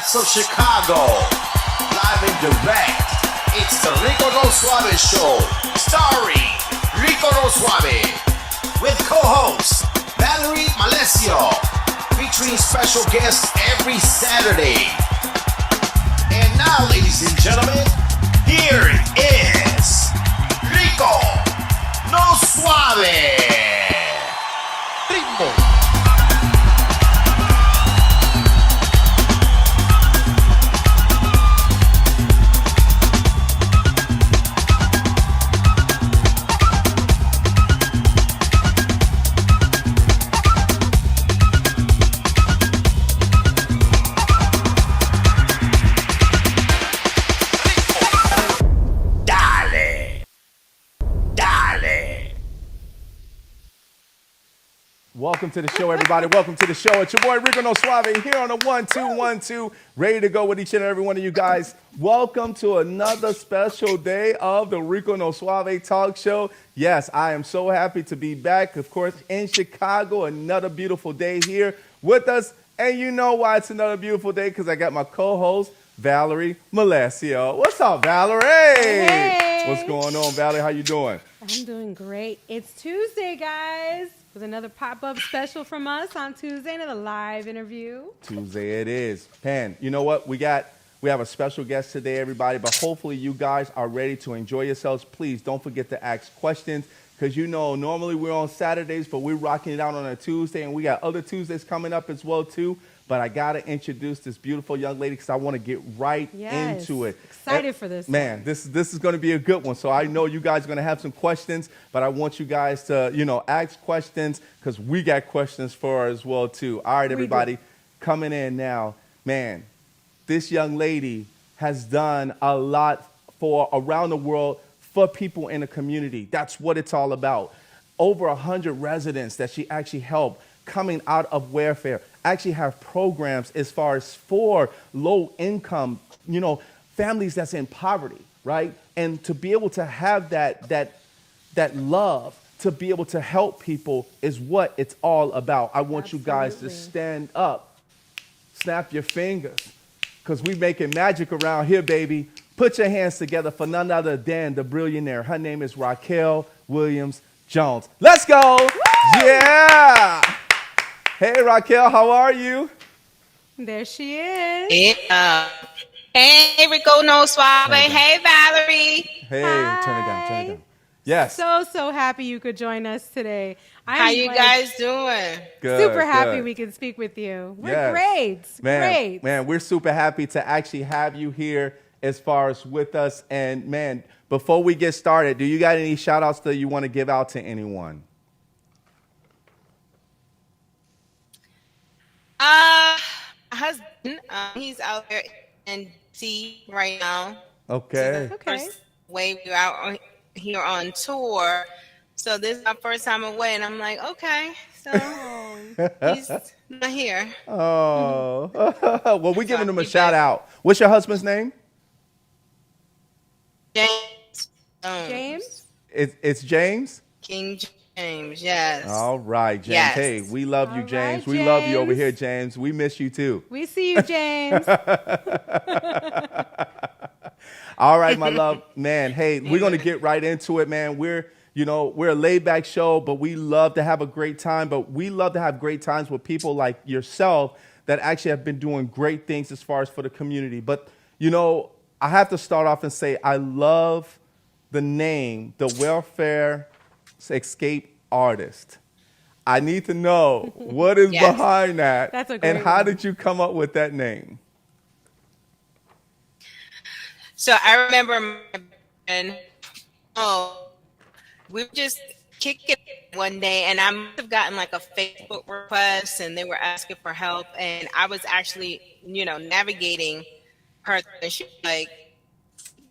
So Chicago, live and direct, it's the Rico No Suave Show, starring Rico No Suave, with co-host Valerie Malesio, featuring special guests every Saturday. And now, ladies and gentlemen, here is Rico No Suave. Ritmo. Welcome to the show, everybody. Welcome to the show. It's your boy Rico No Suave here on the 1-2-1-2, ready to go with each and every one of you guys. Welcome to another special day of the Rico No Suave Talk Show. Yes, I am so happy to be back, of course, in Chicago. Another beautiful day here with us. And you know why it's another beautiful day? Because I got my co-host, Valerie Malesio. What's up, Valerie? Hey. What's going on, Valerie? How you doing? I'm doing great. It's Tuesday, guys. With another pop-up special from us on Tuesday, another live interview. Tuesday it is. And you know what? We have a special guest today, everybody, but hopefully you guys are ready to enjoy yourselves. Please don't forget to ask questions because, you know, normally we're on Saturdays, but we're rocking it out on a Tuesday, and we got other Tuesdays coming up as well, too. But I got to introduce this beautiful young lady because I want to get right into it. Excited for this. Man, this is going to be a good one. So I know you guys are going to have some questions, but I want you guys to, ask questions because we got questions for her as well, too. All right, everybody, coming in now. Man, this young lady has done a lot for around the world for people in the community. That's what it's all about. Over 100 residents that she actually helped coming out of welfare, actually have programs as far as for low income, families that's in poverty, right? And to be able to have that love to be able to help people is what it's all about. I want you guys to Absolutely. stand up, snap your fingers, because we making magic around here, baby. Put your hands together for none other than the Brillionaire. Her name is Racquel Williams Jones. Let's go. Woo! Yeah. Hey, Racquel, how are you? There she is. Yeah. Hey, Rico, no Suave. Turn it down. Hey, Valerie. Hey, turn it down, turn it Hi. down. Yes. So happy you could join us today. How I'm you like, guys doing? Good, super happy good. we can speak with you. We're Yes. great. Man, Great. man, we're super happy to actually have you here as far as with us. And man, before we get started, do you got any shout outs that you want to give out to anyone? My husband, he's out there in D.C. right now. Okay. Okay. First way we're out here on tour. So this is my first time away, and I'm like, okay, so he's not here. Oh, well, we're giving him a He shout bet. out. What's your husband's name? James. James? It's James. King James, yes. All right, James. Yes. Hey, we love you, All James. right, We love you over James. here, James. We miss you too. We see you, James. All right, my love, man. Hey, we're gonna get right into it, man. We're a laid back show, but we love to have a great time. But we love to have great times with people like yourself that actually have been doing great things as far as for the community. But I have to start off and say I love the name, the Welfare Escape Artist. I need to know what is Yes. behind that, That's a and great how one. did you come up with that name? So I remember my friend, we were just kicking it one day, and I must have gotten like a Facebook request, and they were asking for help, and I was actually, navigating her, and she was like,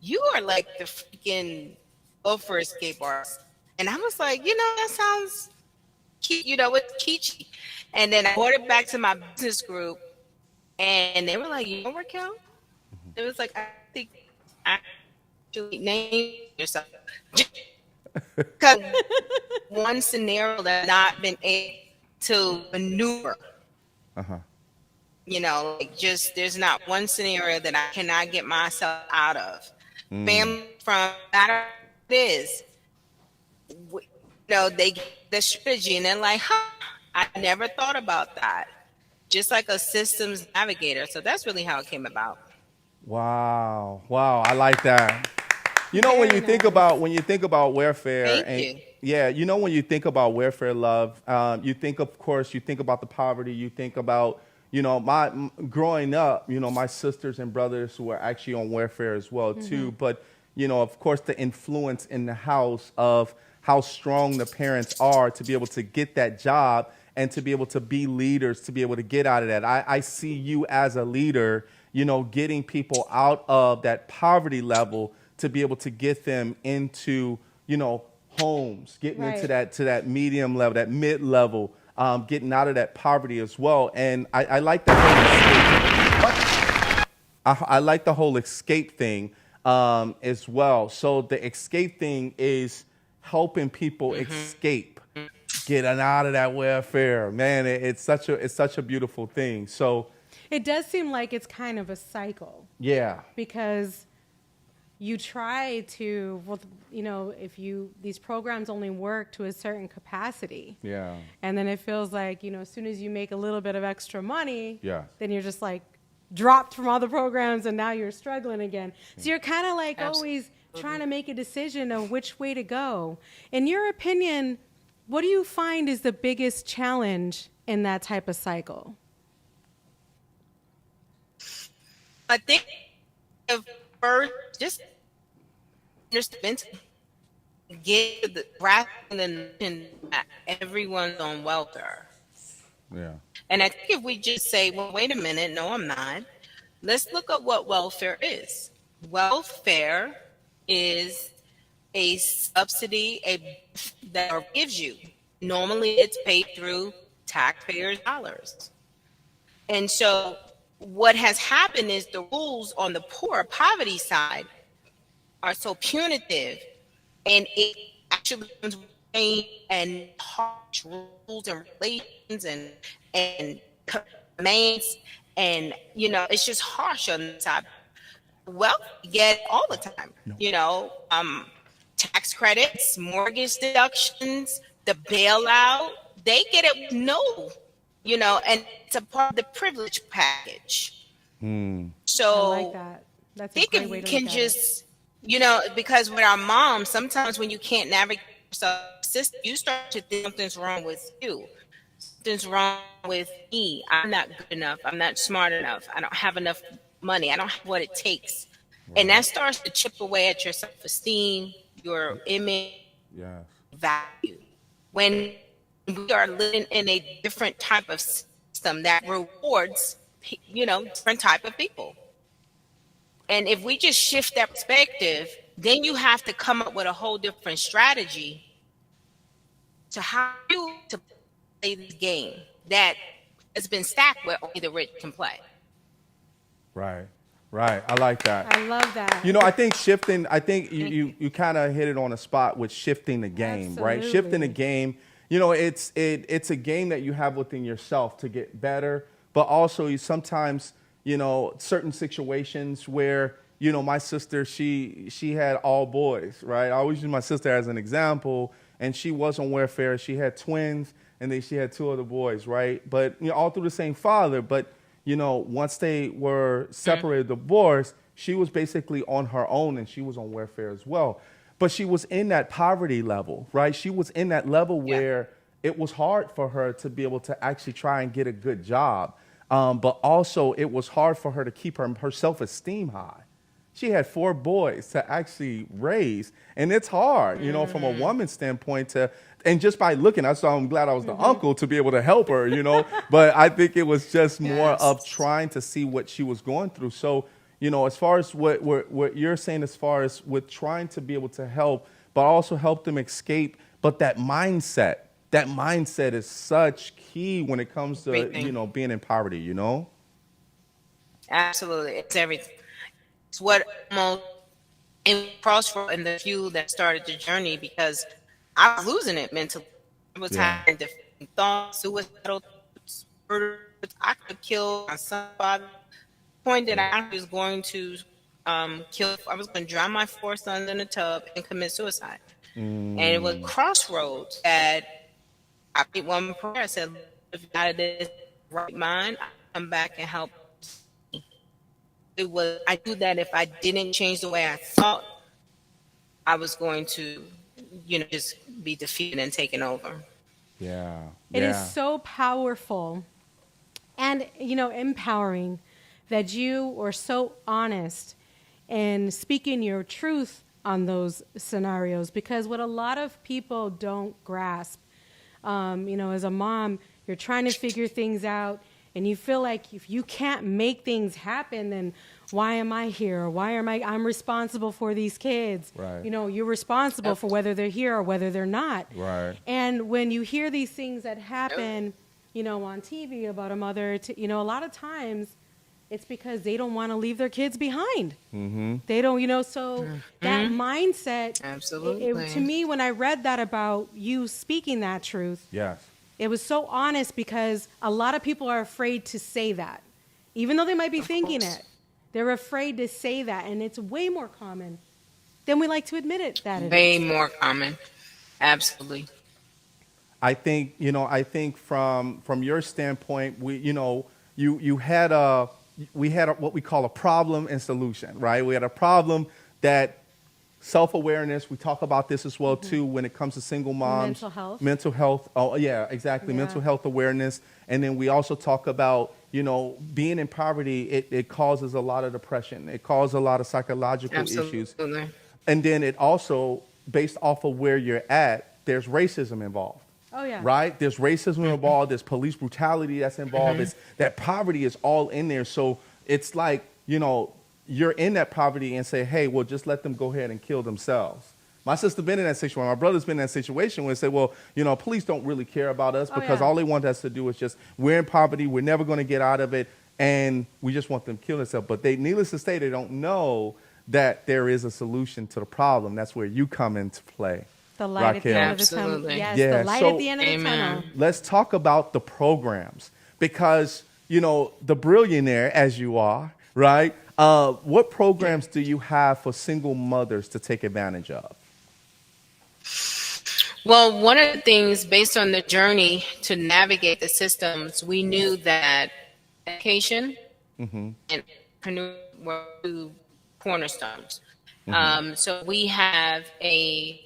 "You are like the freaking Gopher escape artist," and I was like, that sounds cute, it's kitschy, and then I brought it back to my business group, and they were like, Raquel? It was like, I think I actually name yourself. Because one scenario that I've not been able to maneuver, Uh-huh. just there's not one scenario that I cannot get myself out of. Family from matter it is, they get the strategy and they're like, I never thought about that. Just like a systems navigator. So that's really how it came about. Wow, I like that. When you think about welfare, Thank you. yeah, when you think about welfare, love, you think about the poverty. You think about growing up, my sisters and brothers who were actually on welfare as well too. But of course, the influence in the house of how strong the parents are to be able to get that job and to be able to be leaders, to be able to get out of that. I see you as a leader, getting people out of that poverty level to be able to get them into, homes, getting into Right. to that medium level, that mid level, getting out of that poverty as well. And I like the whole escape. I like the whole escape thing as well. So the escape thing is helping people escape, getting out of that welfare. Man, it's such a beautiful thing. So It does seem like it's kind of a cycle yeah. because you try to, if these programs only work to a certain capacity. Yeah. And then it feels like, as soon as you make a little bit of extra money, Yeah. then you're just like dropped from all the programs and now you're struggling again. So you're kind of like always trying to make a decision of which way to go. In your opinion, what do you find is the biggest challenge in that type of cycle? I think if first just get to the grasping the notion that everyone's on welfare. Yeah. And I think if we just say, well, wait a minute, no, I'm not. Let's look at what welfare is. Welfare is a subsidy that gives you. Normally, it's paid through taxpayers' dollars. And so what has happened is the rules on the poor poverty side are so punitive, and it actually becomes and harsh rules and regulations and commands, and it's just harsh on the side. Well, you get it all the time. Tax credits, mortgage deductions, the bailout, they get it with and it's a part of the privilege package. So I like that. That's a think great if way we to can look at just, because with our moms, sometimes when you can't navigate yourself, you start to think something's wrong with you. Something's wrong with me. I'm not good enough. I'm not smart enough. I don't have enough money. I don't have what it takes. And that starts to chip away at your self-esteem, your image, Yes. value. When we are living in a different type of system that rewards, different type of people. And if we just shift that perspective, then you have to come up with a whole different strategy to how you to play this game that has been stacked where only the rich can play. Right. I like that. I love that. I think shifting, you kind of hit it on a spot with shifting the game, right? Absolutely. Shifting the game, it's a game that you have within yourself to get better, but also you sometimes, certain situations where, my sister, she had all boys, right? I always use my sister as an example, and she was on welfare. She had twins, and then she had two other boys, right? But, all through the same father, but once they were separated, divorced, she was basically on her own and she was on welfare as well. But she was in that poverty level, right? She was in that level where it was hard for her to be able to actually try and get a good job. But also it was hard for her to keep her self-esteem high. She had 4 boys to actually raise. And it's hard, from a woman's standpoint and just by looking, I'm glad I was the uncle to be able to help her, But I think it was just more of trying to see what she was going through. So, as far as what you're saying, as far as with trying to be able to help, but also help them escape. But that mindset is such key when it comes to, being in poverty, Absolutely. It's everything. It's what almost in crossroad in the few that started the journey, because I was losing it mentally. I was having different thoughts, suicidal thoughts, murder. I could kill my son, father. The point that I was going to I was going to drown my 4 sons in a tub and commit suicide. And it was crossroads that I made one prayer. I said, if you're out of this right mind, I'll come back and help. I knew that if I didn't change the way I thought, I was going to, just be defeated and taken over. Yeah. It is so powerful and, empowering that you are so honest and speaking your truth on those scenarios, because what a lot of people don't grasp, as a mom, you're trying to figure things out and you feel like if you can't make things happen, then why am I here? I'm responsible for these kids. Right. You're responsible for whether they're here or whether they're not. Right. And when you hear these things that happen, on TV about a mother, a lot of times it's because they don't want to leave their kids behind. Mm-hmm. They don't, so that mindset. Absolutely. To me, when I read that about you speaking that truth, Yes. it was so honest, because a lot of people are afraid to say that. Even though they might be thinking it, they're afraid to say that. And it's way more common than we like to admit it that it Way is. more common. Absolutely. I think from your standpoint, we had what we call a problem and solution, right? We had a problem that self-awareness, we talk about this as well too when it comes to single moms. Mental health. Oh yeah, exactly. Yeah. Mental health awareness. And then we also talk about, being in poverty, it causes a lot of depression. It causes a lot of psychological issues. And then it also, based off of where you're at, there's racism involved. Oh, yeah. Right? There's racism involved. There's police brutality that's involved. It's that poverty is all in there. So it's like, you're in that poverty and say, hey, well, just let them go ahead and kill themselves. My sister been in that situation. My brother's been in that situation where they say, well, police don't really care about us because all they want us to do is just, we're in poverty. We're never going to get out of it. And we just want them to kill themselves. But needless to say, they don't know that there is a solution to the problem. That's where you come into play. The light at the Racquel. end of the tunnel. Absolutely. Yes, Yeah, the light so- at the end of the Amen. tunnel. Let's talk about the programs because, you know, the Brillionaire, as you are, right? What programs do you have for single mothers to take advantage of? Well, one of the things based on the journey to navigate the systems, we knew that education and entrepreneurship were two cornerstones. So we have a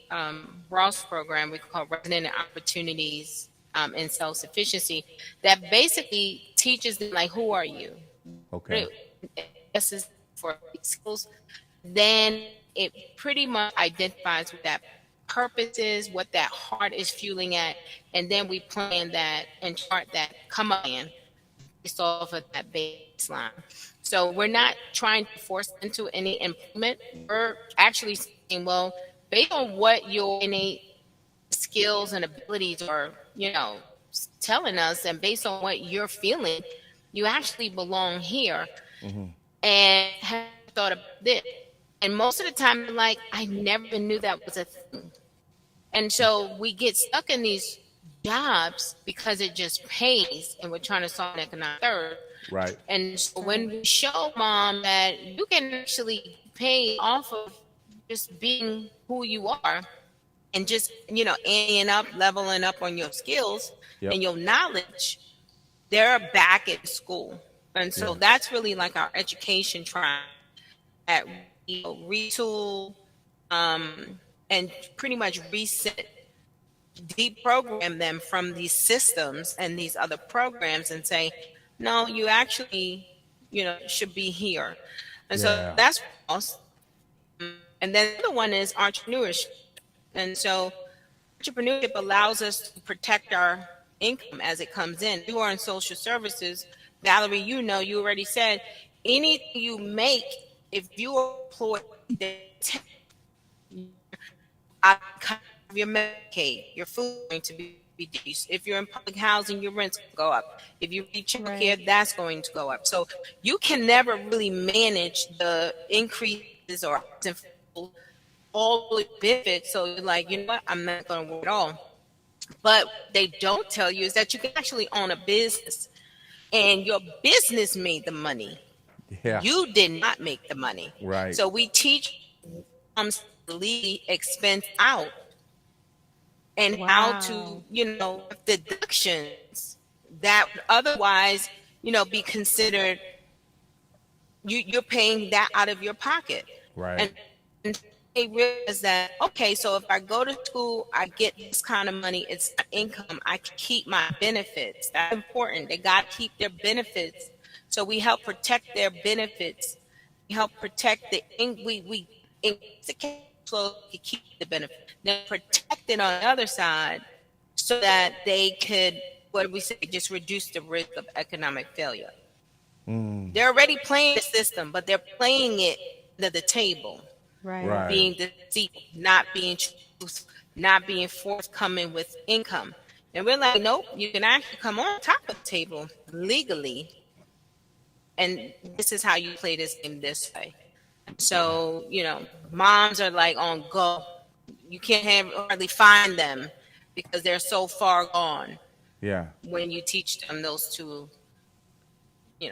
Ross program we call Resident Opportunities in Self-Sufficiency that basically teaches them, like, who are you? Okay. This is for skills. Then it pretty much identifies what that purpose is, what that heart is fueling at, and then we plan that and chart that come up in based off of that baseline. So we're not trying to force into any implement. We're actually saying, well, based on what your innate skills and abilities are, telling us, and based on what you're feeling, you actually belong here. And have you thought about this? And most of the time, they're like, I never even knew that was a thing. And so we get stuck in these jobs because it just pays, and we're trying to solve an economic third. Right. And so when we show mom that you can actually pay off of just being who you are and just, adding up, leveling up on your skills Yep. and your knowledge, they're back in school. And so that's really like our education trial at retool and pretty much reset, deprogram them from these systems and these other programs and say, no, you actually, should be here. And Yeah. so that's us. And then the other one is entrepreneurship. And so entrepreneurship allows us to protect our income as it comes in. You are in social services. Valerie, you already said, anything you make, if you are employed, your Medicaid, your food is going to be reduced. If you're in public housing, your rent's going to go up. If you need child care, that's going to go up. So you can never really manage the increases or all the benefits. So you're like, you know what, I'm not going to work at all. But they don't tell you is that you can actually own a business, and your business made the money. Yeah. You did not make the money. Right. So we teach to leave expense out and how to, deductions that would otherwise, be considered, you're paying that out of your pocket. Right. And they realize that, okay, so if I go to school, I get this kind of money, it's income, I can keep my benefits. That's important. They got to keep their benefits. So we help protect their benefits. We help protect we increase the cash flow to keep the benefit. Then protect it on the other side so that they could, just reduce the risk of economic failure. They're already playing the system, but they're playing it under the table. Right. Being deceitful, not being truthful, not being forthcoming with income. And we're like, nope, you can actually come on top of the table legally. And this is how you play this game this way. So, moms are like on go. You can't hardly find them because they're so far gone. Yeah. When you teach them those two,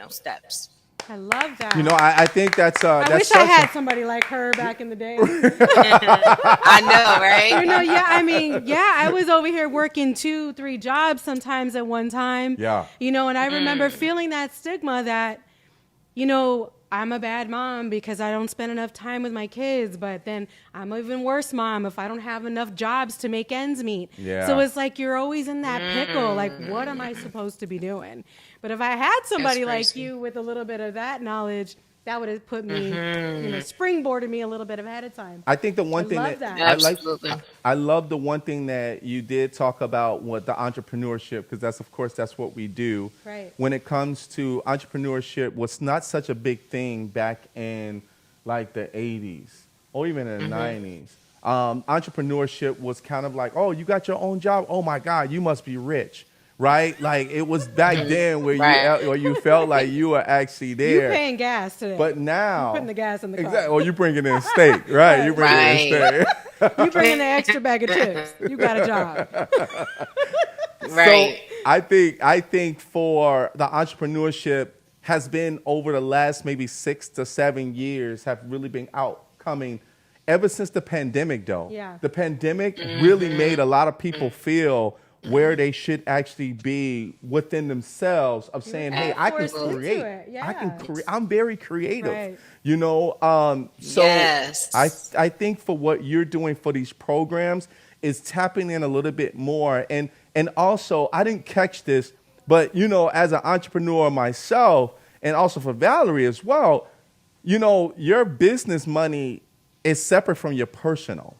steps. I love that. I think that's. I wish I had somebody like her back in the day. I know, right? I was over here working 2-3 jobs sometimes at one time. Yeah. And I remember feeling that stigma that, I'm a bad mom because I don't spend enough time with my kids, but then I'm an even worse mom if I don't have enough jobs to make ends meet. Yeah. So it's like you're always in that pickle, like, what am I supposed to be doing? But if I had somebody like you with a little bit of that knowledge, that would have put me, springboarded me a little bit ahead of time. I think the one thing love that that. I love the one thing that you did talk about with the entrepreneurship, because that's what we do. Right. When it comes to entrepreneurship, was not such a big thing back in like the 80s or even in the 90s. Entrepreneurship was kind of like, oh, you got your own job. Oh my God, you must be rich. Right? Like it was back then where you felt like you were actually there. You're paying gas today. But now, you're putting the gas in the car. Exactly. Or you bringing in steak, right? You bringing in steak. You bring in the extra bag of chips. You got a job. So Right. I think for the entrepreneurship has been over the last maybe 6 to 7 years have really been outcoming ever since the pandemic though. Yeah. The pandemic really made a lot of people feel where they should actually be within themselves of saying, hey, I can Forced into create. it, I can yeah. create. I'm very creative. Right. So Yes. I think for what you're doing for these programs is tapping in a little bit more. And also, I didn't catch this, but, as an entrepreneur myself, and also for Valerie as well, your business money is separate from your personal.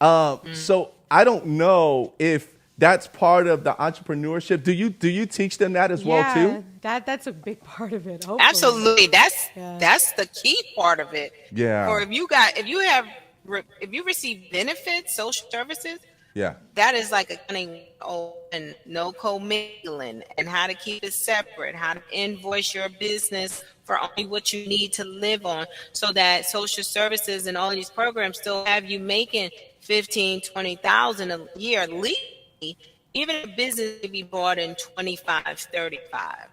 So I don't know if that's part of the entrepreneurship. Do you teach them that as well too? That's a big part of it. Hopefully. Absolutely. Yeah. That's the key part of it. Yeah. Or if you receive benefits, social services, Yeah. that is like accounting and no commingling, and how to keep it separate, how to invoice your business for only what you need to live on, so that social services and all these programs still have you making 15, 20,000 a year legally, even if business may be bought in 25, 35.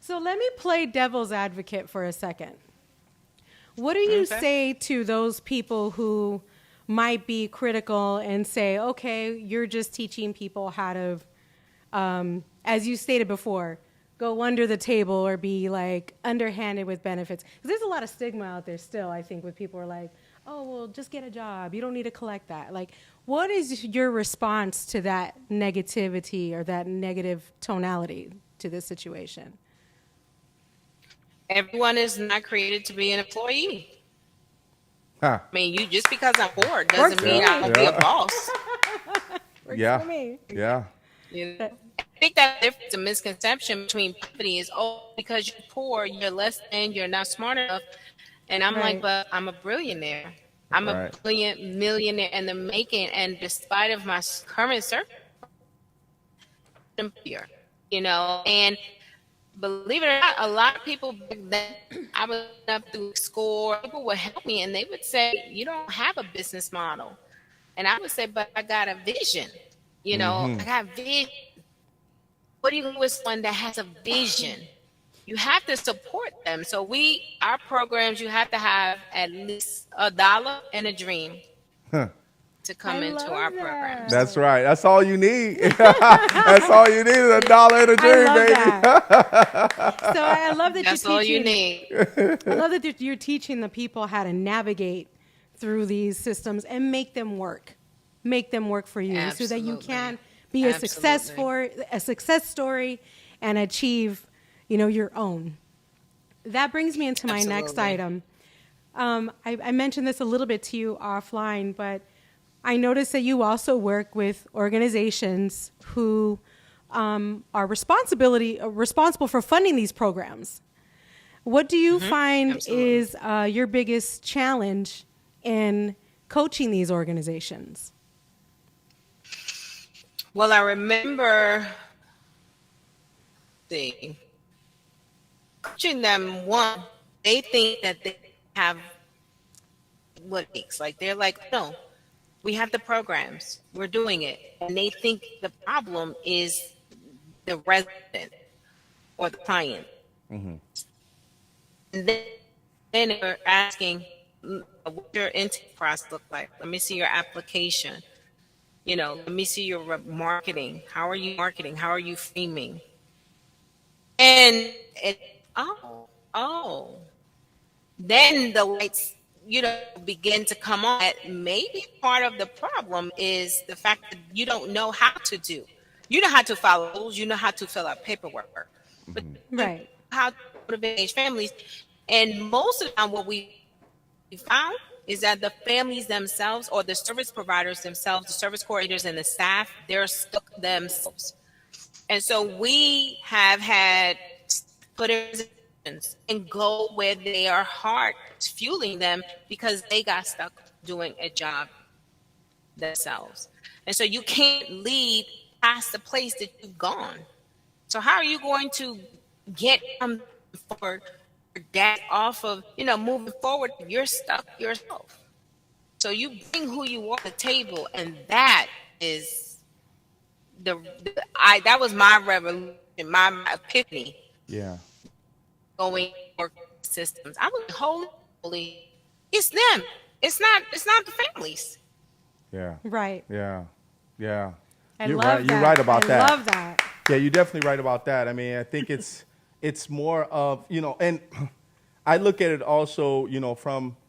So let me play devil's advocate for a second. What do you say to those people who might be critical and say, okay, you're just teaching people how to, as you stated before, go under the table or be like underhanded with benefits? Because there's a lot of stigma out there still, I think, with people who are like, oh, well, just get a job. You don't need to collect that. Like, what is your response to that negativity or that negative tonality to this situation? Everyone is not created to be an employee. Huh. I mean, you just because I'm bored Works doesn't for mean me. I won't be a boss. Works Yeah. for me. Yeah. You know? I think that difference, a misconception between poverty is, oh, because you're poor, you're less than, you're not smart enough. And I'm Right. like, but I'm a billionaire. I'm a Right. brilliant millionaire in the making. And despite of my current circumstance, and believe it or not, a lot of people back then, I was up through school, people would help me and they would say, you don't have a business model. And I would say, but I got a vision. I got vision. What do you do with someone that has a vision? You have to support them. So our programs, you have to have at least $1 and a dream to come I into love our that. programs. That's right. That's all you need. That's all you need is $1 and a dream, I love baby. that. So I love that That's you're all teaching. you need. I love that you're teaching the people how to navigate through these systems and make them work. Make them work for you so that you Absolutely. can be a success story and achieve, your own. That brings me into my next Absolutely. item. I mentioned this a little bit to you offline, but I noticed that you also work with organizations who are responsible for funding these programs. What do you find Absolutely. is your biggest challenge in coaching these organizations? Well, I remember coaching them. One, they think that they have what it takes. Like they're like, no, we have the programs, we're doing it, and they think the problem is the resident or the client. And then they're asking, what your intake process look like? Let me see your application. Let me see your marketing. How are you marketing? How are you framing? And then the lights, begin to come on. Maybe part of the problem is the fact that you don't know how to do. You know how to follow rules. You know how to fill out paperwork. But Right. how to motivate families. And most of the time, what we found is that the families themselves or the service providers themselves, the service coordinators and the staff, they're stuck themselves. And so we have had put in positions and go where their heart is fueling them because they got stuck doing a job themselves. And so you can't lead past the place that you've gone. So how are you going to get forward, get off of, moving forward? You're stuck yourself. So you bring who you are to the table, and that is that was my revolution, my epiphany. Yeah. Going work systems. I was holy. It's them. It's not the families. Yeah. Right. Yeah. Yeah. I You're love right. that. You're right about I that. love that. Yeah, you're definitely right about that. I mean, I think it's more of, and I look at it also,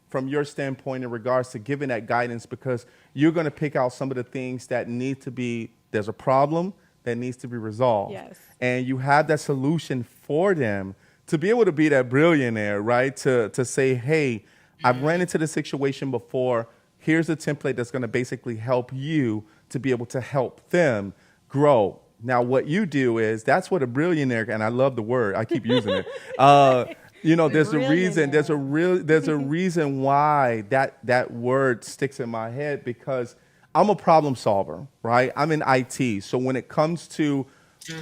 from your standpoint in regards to giving that guidance, because you're going to pick out some of the things that need to be, there's a problem that needs to be resolved. Yes. And you have that solution for them to be able to be that billionaire, right? To say, hey, I've ran into this situation before. Here's a template that's going to basically help you to be able to help them grow. Now, what you do is, that's what a billionaire, and I love the word, I keep using it. There's a reason. There's a reason why that word sticks in my head, because I'm a problem solver, right? I'm in IT, so when it comes to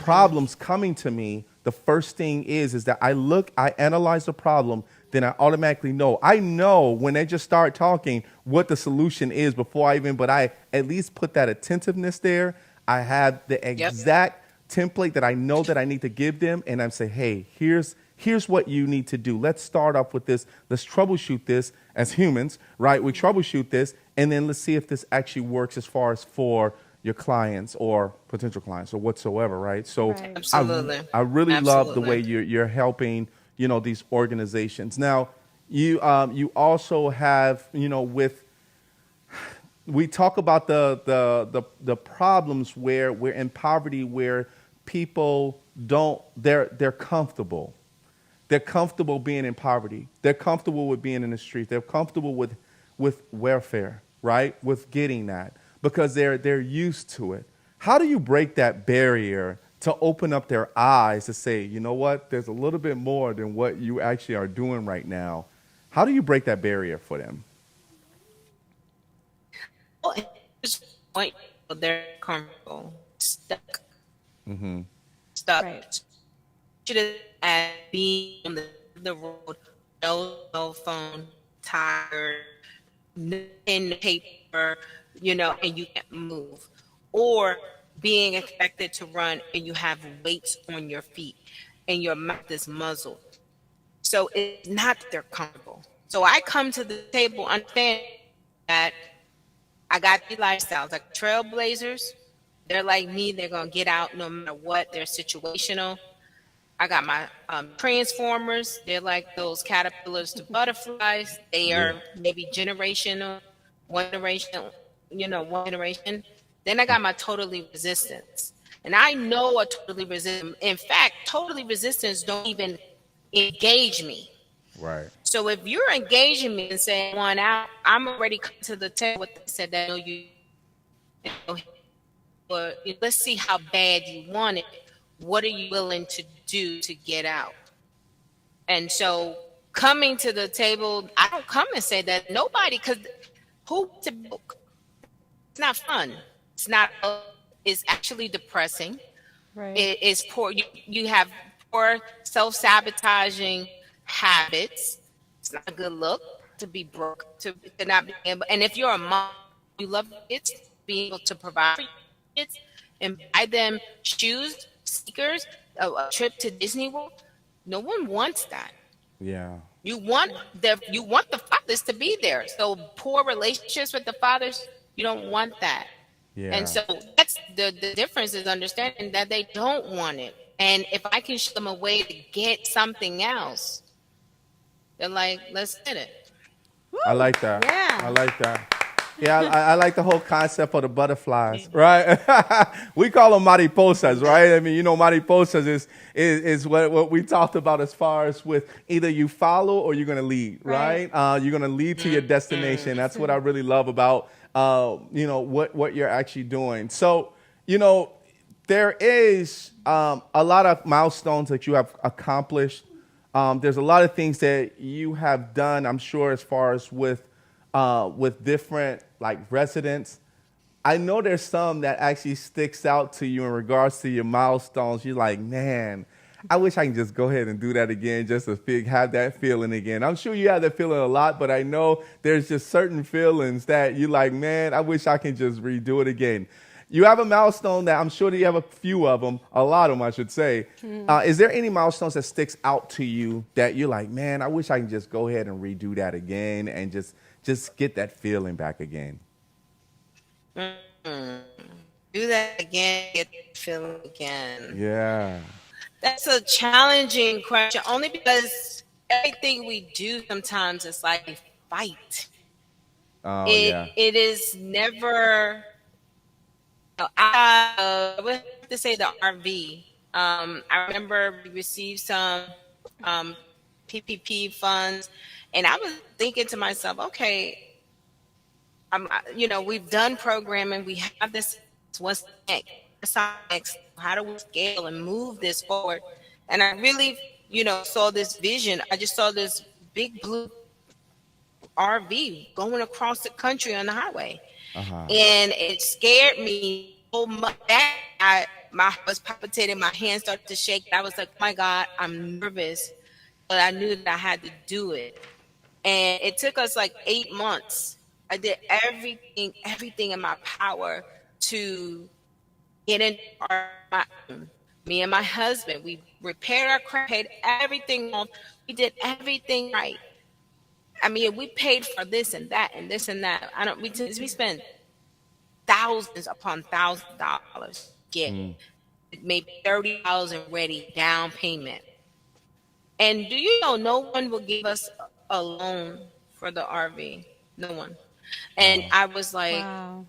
problems coming to me, the first thing is that I analyze the problem, then I automatically know. I know when they just start talking what the solution is but I at least put that attentiveness there. I have the exact template that I know that I need to give them, and I'm saying, hey, here's what you need to do. Let's start off with this. Let's troubleshoot this as humans, right? We troubleshoot this, and then let's see if this actually works as far as for your clients or potential clients or whatsoever, right? So Right. Absolutely. I really love the way Absolutely. you're helping, these organizations. Now, you also have, we talk about the problems where we're in poverty, where people they're comfortable. They're comfortable being in poverty. They're comfortable with being in the street. They're comfortable with welfare, right? With getting that, because they're used to it. How do you break that barrier to open up their eyes to say, you know what, there's a little bit more than what you actually are doing right now? How do you break that barrier for them? Well, at this point, they're comfortable, stuck, stuck. Right. Should have being on the road, no cell phone, tired, in paper, and you can't move, or being expected to run and you have weights on your feet and your mouth is muzzled. So it's not that they're comfortable. So I come to the table understanding that I got these lifestyles, like trailblazers. They're like me. They're going to get out no matter what. They're situational. I got my transformers. They're like those caterpillars to butterflies. They are maybe generational, one generation, one generation. Then I got my totally resistance. And I know a totally resistant. In fact, totally resistance don't even engage me. Right. So if you're engaging me and saying one out, I'm already come to the table with said that but let's see how bad you want it. What are you willing to do to get out? And so coming to the table, I don't come and say that nobody, because it's not fun. It's not. It's actually depressing. Right. It is poor. You have poor self-sabotaging habits. It's not a good look to be broke, to not be able. And if you're a mom, you love your kids, being able to provide for your kids and buy them shoes, sneakers, a trip to Disney World. No one wants that. Yeah. You want the fathers to be there. So poor relationships with the fathers, you don't want that. Yeah. And so that's the difference, is understanding that they don't want it. And if I can show them a way to get something else, they're like, let's get it. I like that. Yeah. I like that. Yeah, I like the whole concept of the butterflies, right? We call them mariposas, right? I mean, mariposas is what we talked about as far as with either you follow or you're going to lead, right? You're going to lead to your destination. That's what I really love about, what you're actually doing. So, there is a lot of milestones that you have accomplished. There's a lot of things that you have done, I'm sure, as far as with different residents. I know there's some that actually sticks out to you in regards to your milestones. You're like, man, I wish I can just go ahead and do that again, just to have that feeling again. I'm sure you have that feeling a lot, but I know there's just certain feelings that you like, man, I wish I can just redo it again. You have a milestone that I'm sure that you have a few of them, a lot of them, I should say. Is there any milestones that sticks out to you that you're like, man, I wish I can just go ahead and redo that again and just get that feeling back again? Mm. Do that again, get the feeling again. Yeah. That's a challenging question, only because everything we do sometimes is like a fight. Oh, It yeah. it is never. I would have to say the RV. I remember we received some PPP funds, and I was thinking to myself, okay, we've done programming, we have this. What's next? How do we scale and move this forward? And I really, saw this vision. I just saw this big blue RV going across the country on the highway, Uh-huh. and it scared me so much that my heart was palpitating, my hands started to shake. I was like, oh my God, I'm nervous, but I knew that I had to do it. And it took us like 8 months. I did everything in my power to get in me and my husband. We repaired our credit, paid everything off. We did everything right. I mean, we paid for this and that and this and that. We spent thousands upon thousands of dollars to get maybe $30,000 ready down payment. And do you know no one will give us a loan for the RV? No one. And I was like, Wow.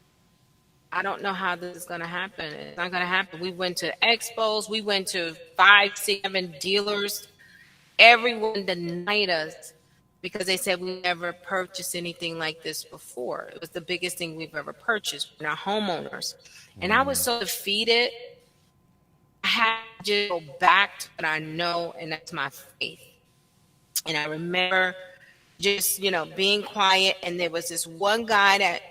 I don't know how this is going to happen. It's not going to happen. We went to expos. We went to 5, 6, 7 dealers. Everyone denied us because they said we never purchased anything like this before. It was the biggest thing we've ever purchased. We're not homeowners. And I was so defeated. I had to just go back to what I know, and that's my faith. And I remember just, being quiet. And there was this one guy that,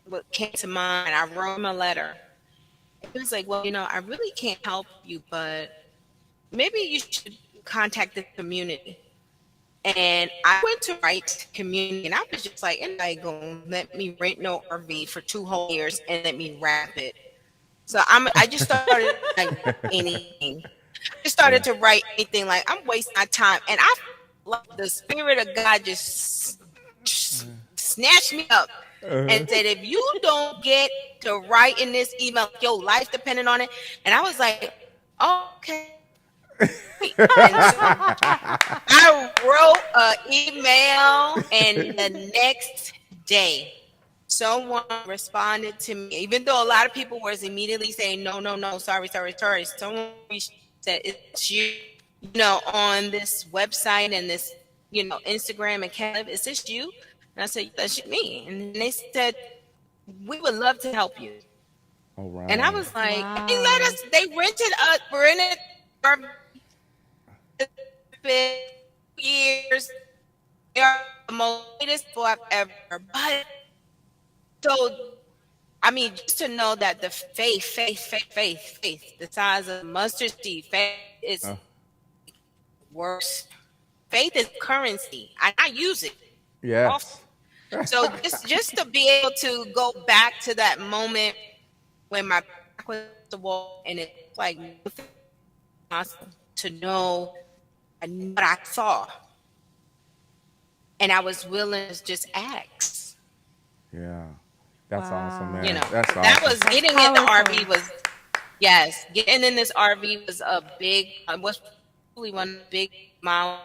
what came to mind. I wrote him a letter. He was like, well, I really can't help you, but maybe you should contact the community. And I went to write community, and I was just like, and I go, let me rent no RV for 2 whole years and let me wrap it. So I just started like anything. I just started to write anything, like I'm wasting my time. And I like the spirit of God just snatched me up and said, if you don't get to write in this email, your life depending on it. And I was like, oh, okay. And so I wrote an email, and the next day, someone responded to me, even though a lot of people was immediately saying, no, sorry. Someone said, it's you, on this website and this, Instagram and Caleb, is this you? And I said, that's me. And they said, we would love to help you. Oh, wow. And I was like, Wow. they rented us, we're in it for years. They are the most beautiful I've ever. But so, I mean, just to know that the faith, the size of mustard seed, faith is worse. Faith is currency. I use it. Yes. So just to be able to go back to that moment when my back was the wall, and it's like to know what I saw, and I was willing to just ask. Yeah. That's Wow. awesome, man. That's awesome. That was getting in the powerful. RV was, yes, getting in this RV was a big, was probably one big mile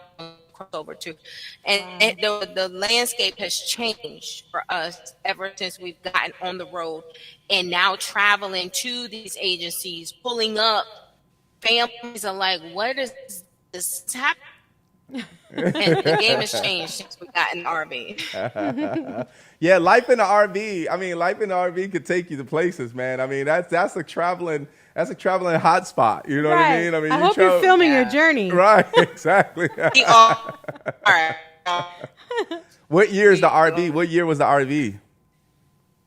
crossover too. And the landscape has changed for us ever since we've gotten on the road, and now traveling to these agencies, pulling up. Families are like, what is this happening? And the game has changed since we got in the RV. Yeah, life in the RV. I mean, life in the RV could take you to places, man. I mean, that's a traveling hotspot. You know what I mean? I mean, I hope you're filming your journey. Right, exactly. We all are. What year is the RV? What year was the RV?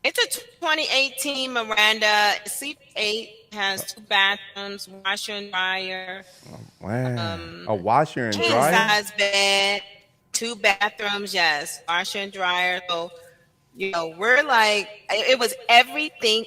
It's a 2018 Miranda C8. has 2 bathrooms, washer and dryer, Wow. A washer and king dryer? size bed, 2 bathrooms, yes, washer and dryer. So, we're like, it was everything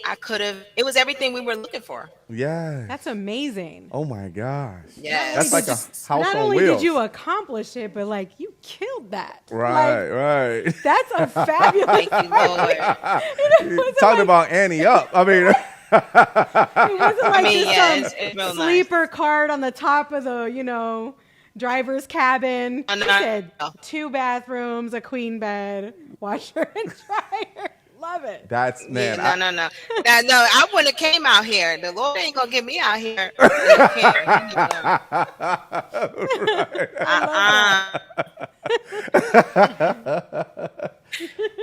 it was everything we were looking for. Yes. That's amazing. Oh my gosh. Yes. That's like a house Not on only wheels. did you accomplish it, but like you killed that. Right, Like, right. that's a fabulous. Thank you, Lord. It wasn't Talking like- about Annie up. I mean, It wasn't like mean, just yeah, some it's real nice. sleeper cart on the top of the, driver's cabin. Oh, no, You said no. 2 bathrooms, a queen bed, washer and dryer. Love it. that's, man. Yeah, no. No, I wouldn't have came out here. The Lord ain't gonna get me out here.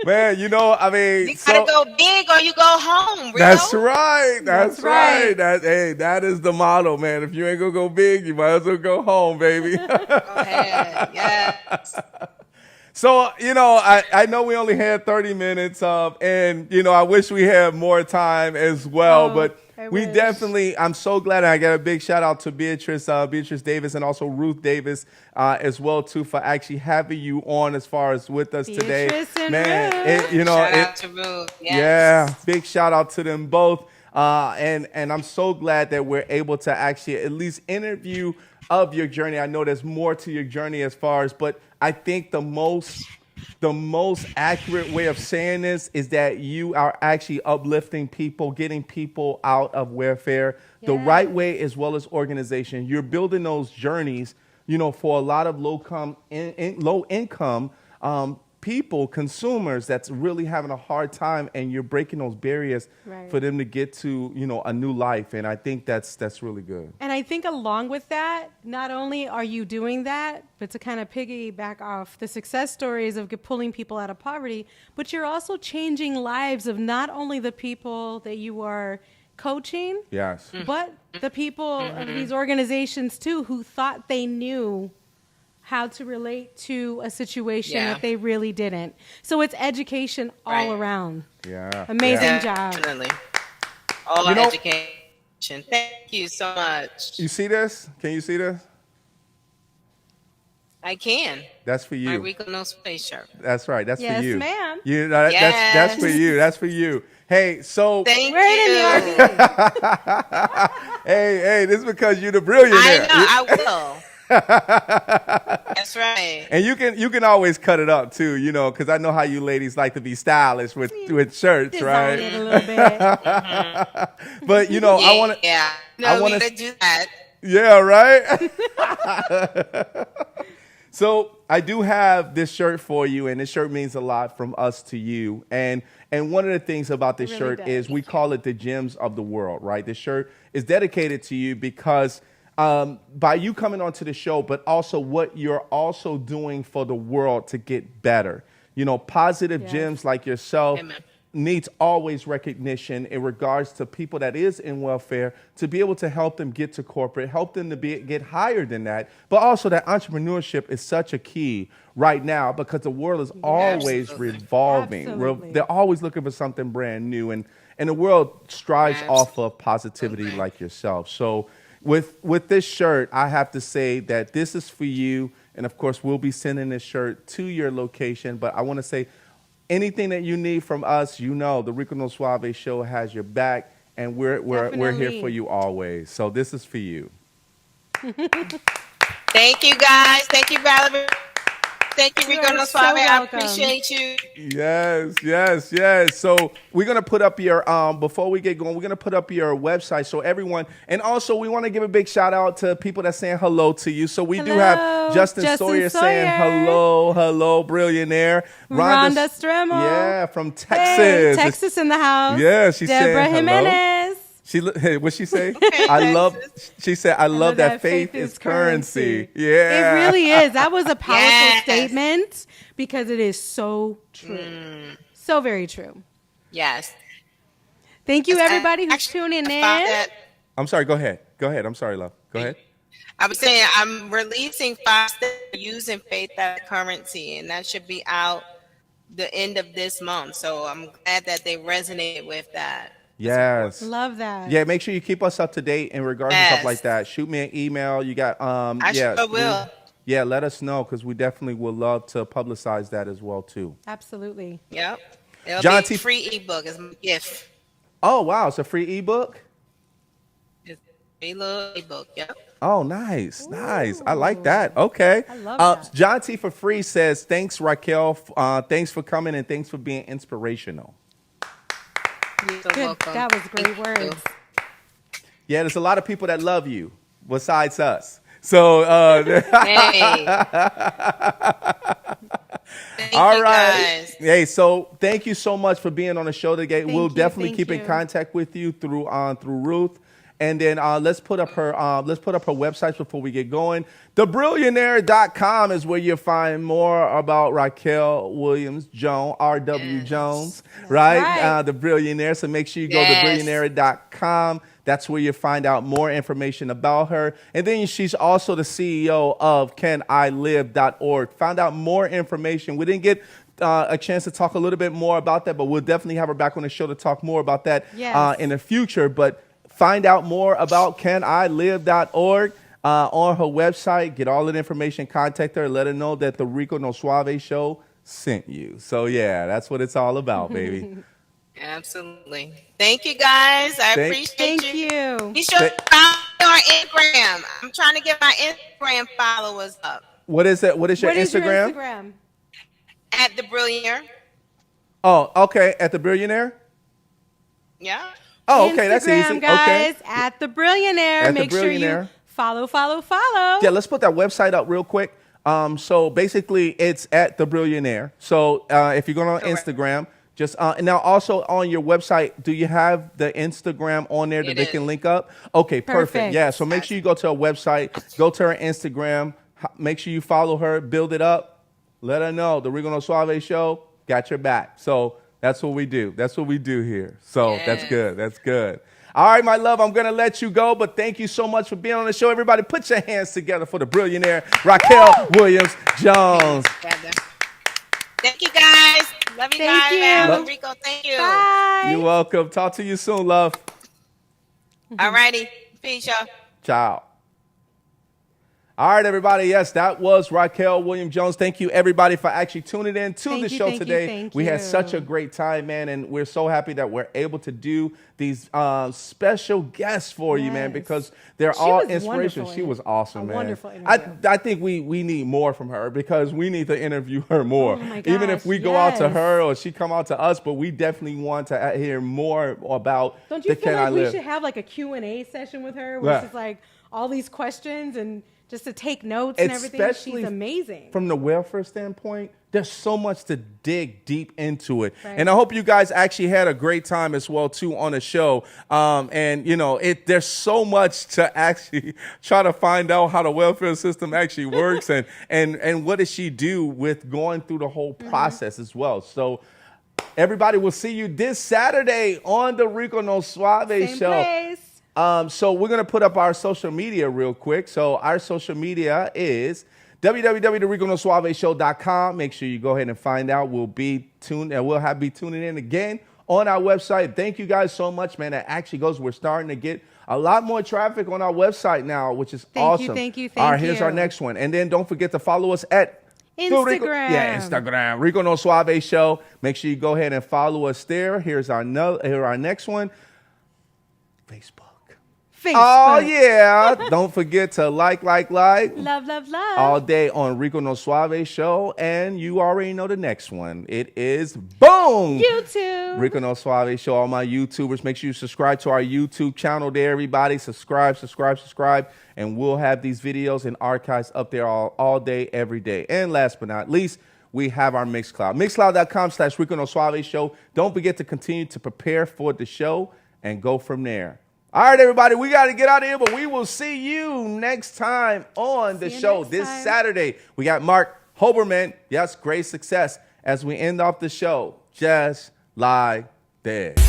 Man, I mean, You gotta go big or you go home. Rico. that's right. That's That's right. right. That is the motto, man. If you ain't gonna go big, you might as well go home, baby. Go ahead. Yes. So, I know we only had 30 minutes, and, I wish we had more time as well, Oh, but I we wish. definitely, I'm so glad, and I got a big shout out to Beatrice Davis, and also Ruth Davis as well, too, for actually having you on as far as with us today. Beatrice and Man, Ruth. it, Shout out to Ruth. Yes. yeah, big shout out to them both. And I'm so glad that we're able to actually at least interview of your journey. I know there's more to your journey as far as, but I think the most accurate way of saying this is that you are actually uplifting people, getting people out of welfare the Yeah. right way, as well as organization. You're building those journeys, for a lot of low income people, consumers that's really having a hard time, and you're breaking those barriers Right. for them to get to, a new life. And I think that's really good. And I think along with that, not only are you doing that, but to kind of piggyback off the success stories of pulling people out of poverty, but you're also changing lives of not only the people that you are coaching, Yes. but the people of these organizations too, who thought they knew how to relate to a situation Yeah. that they really didn't. So it's education all Right. around. Yeah. Amazing Yeah. job. Definitely. All You know- education. Thank you so much. You see this? Can you see this? I can. That's for My you. Rico No Space shirt. That's right. That's Yes, for you. ma'am. That's for Yes. you. That's for you. Hey, so Thank Wear it in you. the RV. hey, this is because you're the Brillionaire. I know. I will. That's right. And you can always cut it up too, because I know how you ladies like to be stylish with shirts, Design right? it a little bit. But I want to, Yeah. No, I wanna- we gotta do that. yeah, right. So I do have this shirt for you, and this shirt means a lot from us to you. And one of the things about this It really shirt does. is we call it the gems of the world, right? This shirt is dedicated to you because by you coming onto the show, but also what you're also doing for the world to get better. Positive Yes. gems like yourself Amen. needs always recognition in regards to people that is in welfare, to be able to help them get to corporate, help them to get higher than that. But also that entrepreneurship is such a key right now because the world is always Absolutely. revolving. Absolutely. They're always looking for something brand new, and the world strives off of positivity Absolutely. like yourself. So with this shirt, I have to say that this is for you. And of course, we'll be sending this shirt to your location. But I want to say anything that you need from us, the Rico No Suave show has your back. And we're here Definitely. for you always. So this is for you. Thank you, guys. Thank you, Valerie. Thank you, You Rico are No so Suave. I welcome. appreciate you. Yes. So we're going to put up your, before we get going, we're going to put up your website so everyone, and also we want to give a big shout out to people that's saying hello to you. So we do have Hello, Justin Justin Sawyer saying Sawyer. hello, Brillionaire. Rhonda Stremmel. Yeah, from Texas. Hey, Texas in the house. Yeah, she's saying Deborah hello. Jimenez. Hey, what'd she say? Texas. She said, I love that faith is currency. Yeah. It really is. That was a powerful Yes. statement because it is so true. So very true. Yes. Thank you, everybody who's Actually, tuning I in. found that- I'm sorry. Go ahead. I'm sorry, love. Go ahead. I was saying I'm releasing 5 steps for using faith as currency, and that should be out the end of this month. So I'm glad that they resonated with that. Yes. Love that. Yeah, make sure you keep us up to date in regards to stuff like that. Shoot me an email. You got I yeah. sure will. Yeah, let us know because we definitely would love to publicize that as well too. Absolutely. Yep. It'll John be T. a free ebook. It's my gift. Oh wow, it's a free ebook. It's a little ebook. Yep. Oh, nice, nice. I like that. Okay. I love that. John T. for free says, thanks, Racquel. Thanks for coming and thanks for being inspirational. You're so Good. welcome. That was great Thank you. words. Yeah, there's a lot of people that love you besides us. So, Hey. Thank all you right. guys. Hey, so thank you so much for being on the show today. Thank We'll you, definitely thank keep in you. contact with you through Ruth. And then let's put up her websites before we get going. Thebrillionaire.com is where you'll find more about Racquel Williams Jones, R.W. Yes. Jones, right? right. The Brillionaire. So make sure you go to Yes. Brillionaire.com. That's where you find out more information about her. And then she's also the CEO of CanILive.org. Found out more information. We didn't get a chance to talk a little bit more about that, but we'll definitely have her back on the show to talk more about that Yes. in the future. But find out more about CanILive.org on her website. Get all that information. Contact her. Let her know that the Rico No Suave show sent you. So, yeah, that's what it's all about, baby. Absolutely. Thank you guys. I appreciate Thank you. you. Be sure to follow me on Instagram. I'm trying to get my Instagram followers up. What is it? What is your What is Instagram? your Instagram? At the Brillionaire. Oh, okay. At the Brillionaire? Yeah. Oh, okay. That's Instagram, easy. guys, Okay. at the Brillionaire. At the Make sure you Brillionaire. follow. Yeah, let's put that website up real quick. So basically, it's at the Brillionaire. So if you're going on Correct. Instagram, just and now also on your website, do you have the Instagram on there that It they is. can link up? Okay, perfect. Perfect. Yeah, so make sure you go to her website, go to her Instagram, make sure you follow her, build it up, let her know the Rico No Suave show got your back. So that's what we do. That's what we do here. So that's Yes. good. That's good. All right, my love, I'm going to let you go, but thank you so much for being on the show. Everybody, put your hands together for the Brillionaire, Racquel Williams Jones. Thank you guys. Love you Thank guys. you. Man. Rico, thank you. Bye. You're welcome. Talk to you soon, love. All righty. Peace, y'all. Ciao. All right, everybody. Yes, that was Racquel Williams Jones. Thank you, everybody, for actually tuning in to Thank the you, show thank you, today. thank We had you. such a great time, man, and we're so happy that we're able to do these special guests for you, man, Yes. because they're She all was inspiration. wonderful. She was awesome, A man. wonderful interview. I think we need more from her because we need to interview her more. Oh, my Even if gosh, we go out to yes. her or she come out to us, but we definitely want to hear more about Don't you the feel Can I like we Live. should have like a Q&A session with her where Yeah. it's just like all these questions and just to take notes and everything? Especially She's amazing. From the welfare standpoint, there's so much to dig deep into it. Right. And I hope you guys actually had a great time as well, too, on the show. And, you know, there's so much to actually try to find out how the welfare system actually works and what does she do with going through the whole process as well. So everybody, will see you this Saturday on the Rico No Suave Same show. place. So we're going to put up our social media real quick. So our social media is www.thericonosuaveshow.com. Make sure you go ahead and find out. We'll be tuning in again on our website. Thank you guys so much, man. That actually goes. We're starting to get a lot more traffic on our website now, which is awesome. Thank you. All right, here's you. our next one. And then don't forget to follow us at Instagram. Instagram. Rico No Suave Show. Make sure you go ahead and follow us there. Here's our next one. Facebook. Oh, yeah. Don't forget to like. Love. All day on Rico No Suave Show. And you already know the next one. It is boom. YouTube. Rico No Suave Show. All my YouTubers, make sure you subscribe to our YouTube channel there, everybody. Subscribe. And we'll have these videos and archives up there all day, every day. And last but not least, we have our Mixcloud. Mixcloud.com/Rico No Suave Show. Don't forget to continue to prepare for the show and go from there. All right, everybody, we got to get out of here, but we will see you next time on the show this Saturday. We got Mark Hoberman. Yes, great success as we end off the show just like this.